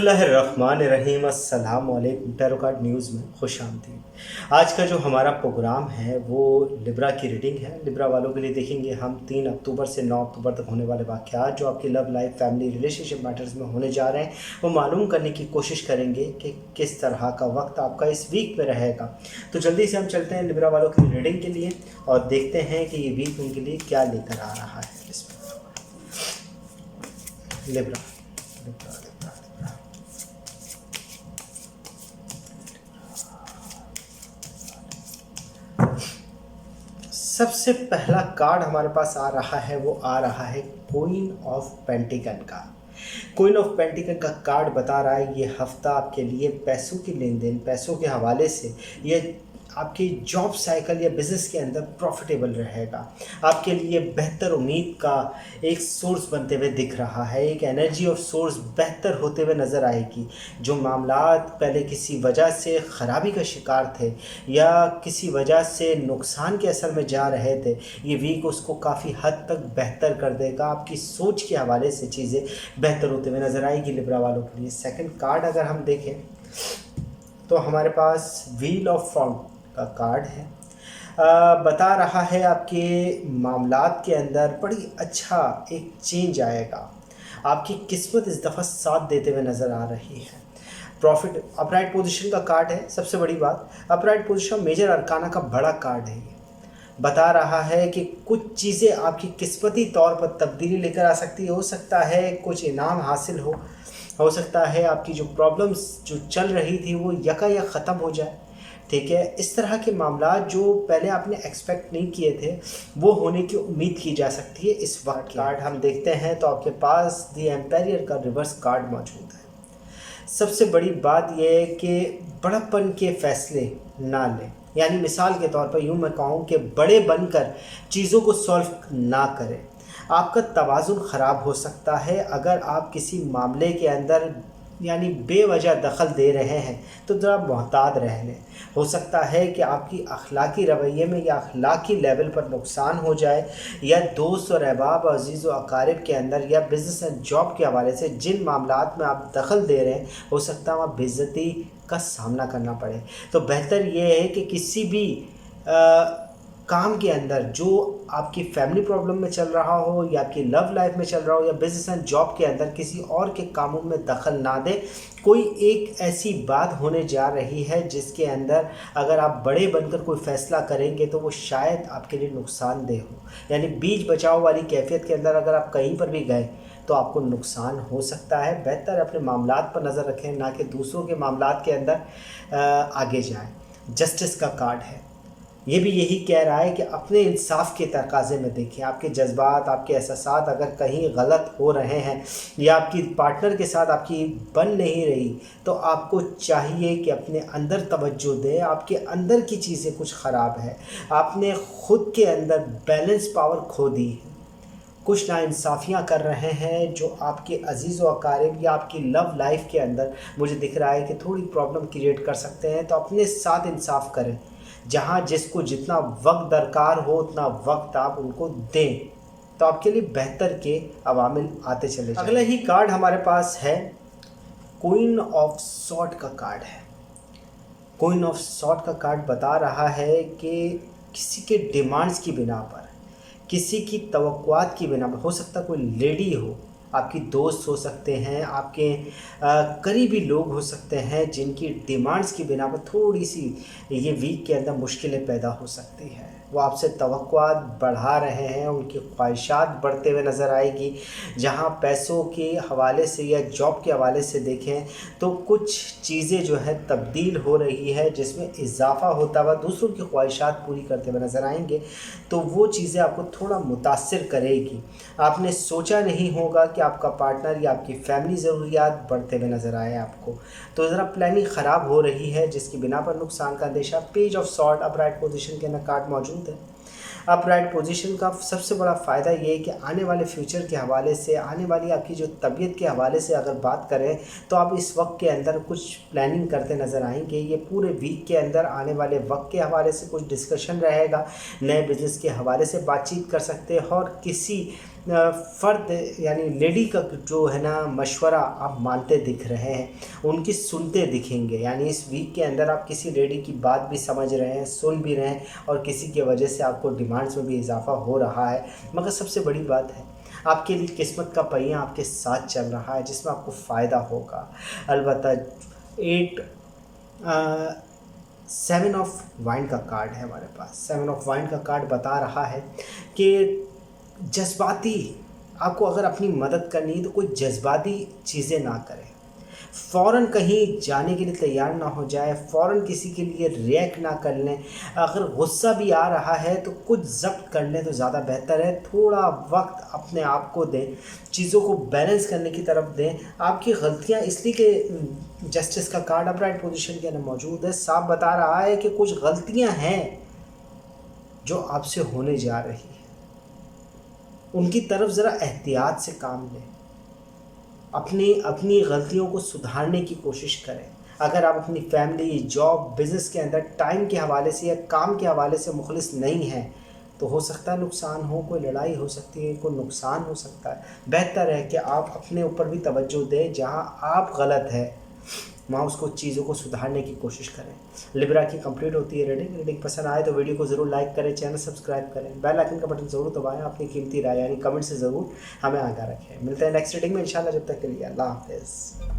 बिस्मिल्लाहिर्रहमानिर्रहीम। अस्सलाम वालेकुम। टैरो कार्ड न्यूज़ में खुश आमदीद। आज का जो हमारा प्रोग्राम है वो लिब्रा की रीडिंग है। लिब्रा वालों के लिए देखेंगे हम 3 अक्टूबर से 9 अक्टूबर तक होने वाले वाक़यात जो आपकी love life, family, relationship matters में होने जा रहे हैं, वो मालूम करने की कोशिश करेंगे कि किस तरह का वक्त आपका इस वीक में रहेगा। तो जल्दी से हम चलते हैं लिब्रा वालों की रीडिंग के लिए और देखते हैं कि ये वीक उनके लिए क्या लेकर आ रहा है। Libra Libra Libra Libra. सबसे पहला कार्ड हमारे पास आ रहा है, वो आ रहा है क्वीन ऑफ पेंटिकल का। क्वीन ऑफ पेंटिकल का कार्ड बता रहा है ये हफ्ता आपके लिए पैसों की लेन देन, पैसों के हवाले से ये आपकी जॉब साइकिल या बिज़नेस के अंदर प्रॉफिटेबल रहेगा। आपके लिए बेहतर उम्मीद का एक सोर्स बनते हुए दिख रहा है। एक एनर्जी ऑफ सोर्स बेहतर होते हुए नज़र आएगी। जो मामलात पहले किसी वजह से ख़राबी का शिकार थे या किसी वजह से नुकसान के असर में जा रहे थे, ये वीक उसको काफ़ी हद तक बेहतर कर देगा। आपकी सोच के हवाले से चीज़ें बेहतर होते हुए नज़र आएगी लिब्रा वालों के लिए। सेकंड कार्ड अगर हम देखें तो हमारे पास व्हील ऑफ फॉर्चून का कार्ड है। बता रहा है आपके मामलात के अंदर बड़ी अच्छा एक चेंज आएगा। आपकी किस्मत इस दफ़ा साथ देते हुए नज़र आ रही है। प्रॉफिट अपराइट पोजीशन का कार्ड है। सबसे बड़ी बात, अपराइट पोजीशन मेजर अरकाना का बड़ा कार्ड है। ये बता रहा है कि कुछ चीज़ें आपकी किस्मती तौर पर तब्दीली लेकर आ सकती है। हो सकता है कुछ इनाम हासिल हो सकता है आपकी जो प्रॉब्लम्स जो चल रही थी वो यकायक ख़त्म हो जाए। ठीक है, इस तरह के मामला जो पहले आपने एक्सपेक्ट नहीं किए थे वो होने की उम्मीद की जा सकती है इस वक्त। कार्ड हम देखते हैं तो आपके पास द एम्पायर का रिवर्स कार्ड मौजूद है। सबसे बड़ी बात यह है कि बड़प्पन के फैसले ना लें, यानी मिसाल के तौर पर यूँ मैं कहूँ कि बड़े बनकर चीज़ों को सॉल्व ना करें। आपका तवाज़ुन ख़राब हो सकता है अगर आप किसी मामले के अंदर यानी बेवजह दखल दे रहे हैं तो ज़रा मोहतात रह लें। हो सकता है कि आपकी अखलाकी रवैये में या अखलाकी लेवल पर नुकसान हो जाए, या दोस्त और अहबाब और अजीज़ व अकारिब के अंदर या बिज़नेस एंड जॉब के हवाले से जिन मामलात में आप दखल दे रहे हैं हो सकता है वहाँ बेइज्जती का सामना करना पड़े। तो बेहतर ये है कि किसी भी काम के अंदर जो आपकी फैमिली प्रॉब्लम में चल रहा हो या आपकी लव लाइफ में चल रहा हो या बिजनेस एंड जॉब के अंदर किसी और के कामों में दखल ना दे। कोई एक ऐसी बात होने जा रही है जिसके अंदर अगर आप बड़े बनकर कोई फ़ैसला करेंगे तो वो शायद आपके लिए नुकसानदेह हो। यानी बीच बचाव वाली कैफियत के अंदर अगर आप कहीं पर भी गए तो आपको नुकसान हो सकता है। बेहतर अपने मामलात पर नज़र रखें, ना कि दूसरों के मामलात के अंदर आगे जाएं। जस्टिस का कार्ड है। ये भी यही कह रहा है कि अपने इंसाफ के तकाज़े में देखें। आपके जज्बात, आपके एहसासात अगर कहीं गलत हो रहे हैं या आपकी पार्टनर के साथ आपकी बन नहीं रही तो आपको चाहिए कि अपने अंदर तवज्जो दें। आपके अंदर की चीज़ें कुछ ख़राब है, आपने ख़ुद के अंदर बैलेंस पावर खो दी है। कुछ नाइंसाफ़ियाँ कर रहे हैं जो आपके अजीज़ व अकारिब या आपकी लव लाइफ के अंदर मुझे दिख रहा है कि थोड़ी प्रॉब्लम क्रिएट कर सकते हैं। तो अपने साथ इंसाफ करें। जहाँ जिसको जितना वक्त दरकार हो उतना वक्त आप उनको दें तो आपके लिए बेहतर के अवामिल आते चले जाएं। अगला ही कार्ड हमारे पास है क्वीन ऑफ सॉर्ड का कार्ड है। क्वीन ऑफ सॉर्ड का कार्ड बता रहा है कि किसी के डिमांड्स की बिना पर, किसी की तवक्कुआत की बिना पर, हो सकता कोई लेडी हो, आपकी दोस्त हो सकते हैं, आपके करीबी लोग हो सकते हैं जिनकी डिमांड्स की बिना पर थोड़ी सी ये वीक के अंदर मुश्किलें पैदा हो सकती हैं। वो आपसे तवक्कुआत बढ़ा रहे हैं, उनकी ख्वाहिशात बढ़ते हुए नज़र आएगी। जहाँ पैसों के हवाले से या जॉब के हवाले से देखें तो कुछ चीज़ें जो है तब्दील हो रही है जिसमें इजाफ़ा होता हुआ दूसरों की ख्वाहिशात पूरी करते हुए नज़र आएंगे। तो वो चीज़ें आपको थोड़ा मुतासिर करेगी। आपने सोचा नहीं होगा कि आपका पार्टनर या आपकी फैमिली ज़रूरियात बढ़ते हुए नज़र आए आपको, तो ज़रा प्लानिंग ख़राब हो रही है जिसकी बिना पर नुकसान का अंदेशा। Page of sword upright position के अंदर कार्ड मौजूद है। अपराइट पोजीशन का सबसे बड़ा फ़ायदा ये है कि आने वाले फ्यूचर के हवाले से, आने वाली आपकी जो तबीयत के हवाले से अगर बात करें तो आप इस वक्त के अंदर कुछ प्लानिंग करते नज़र आएंगे। ये पूरे वीक के अंदर आने वाले वक्त के हवाले से कुछ डिस्कशन रहेगा, नए बिज़नेस के हवाले से बातचीत कर सकते हैं और किसी फ़र्द यानी लेडी का जो है ना मशवरा आप मानते दिख रहे हैं, उनकी सुनते दिखेंगे। यानी इस वीक के अंदर आप किसी लेडी की बात भी समझ रहे हैं, सुन भी रहे हैं और किसी की वजह से आपको डिमांड्स में भी इजाफा हो रहा है। मगर सबसे बड़ी बात है, आपके लिए किस्मत का पहिया आपके साथ चल रहा है जिसमें आपको फ़ायदा होगा। अलबत्ता 7 ऑफ वाइन का कार्ड है हमारे पास। 7 ऑफ वाइन का कार्ड बता रहा है कि जज्बाती, आपको अगर अपनी मदद करनी है तो कोई जज्बाती चीज़ें ना करें, फ़ौरन कहीं जाने के लिए तैयार ना हो जाए, फ़ौरन किसी के लिए रिएक्ट ना कर लें। अगर गुस्सा भी आ रहा है तो कुछ ज़ब्त कर लें तो ज़्यादा बेहतर है। थोड़ा वक्त अपने आप को दें, चीज़ों को बैलेंस करने की तरफ दें। आपकी गलतियां इसलिए कि जस्टिस का कार्ड अपराइट पोजीशन के अंदर मौजूद है, साफ बता रहा है कि कुछ गलतियां हैं जो आपसे होने जा रही है, उनकी तरफ ज़रा एहतियात से काम लें, अपनी गलतियों को सुधारने की कोशिश करें। अगर आप अपनी फैमिली, जॉब, बिज़नेस के अंदर टाइम के हवाले से या काम के हवाले से मुखलिस नहीं हैं तो हो सकता है नुकसान हो, कोई लड़ाई हो सकती है, कोई नुकसान हो सकता है। बेहतर है कि आप अपने ऊपर भी तवज्जो दें, जहां आप गलत है वहाँ उसको चीज़ों को सुधारने की कोशिश करें। लिब्रा की कंप्लीट होती है रीडिंग पसंद आए तो वीडियो को ज़रूर लाइक करें, चैनल सब्सक्राइब करें, बेल आइकन का बटन ज़रूर दबाएं, अपनी कीमती राय यानी कमेंट से ज़रूर हमें आगाह रखें। मिलते हैं नेक्स्ट रीडिंग में इंशाल्लाह, जब तक के लिए अल्लाह हाफ़िज़।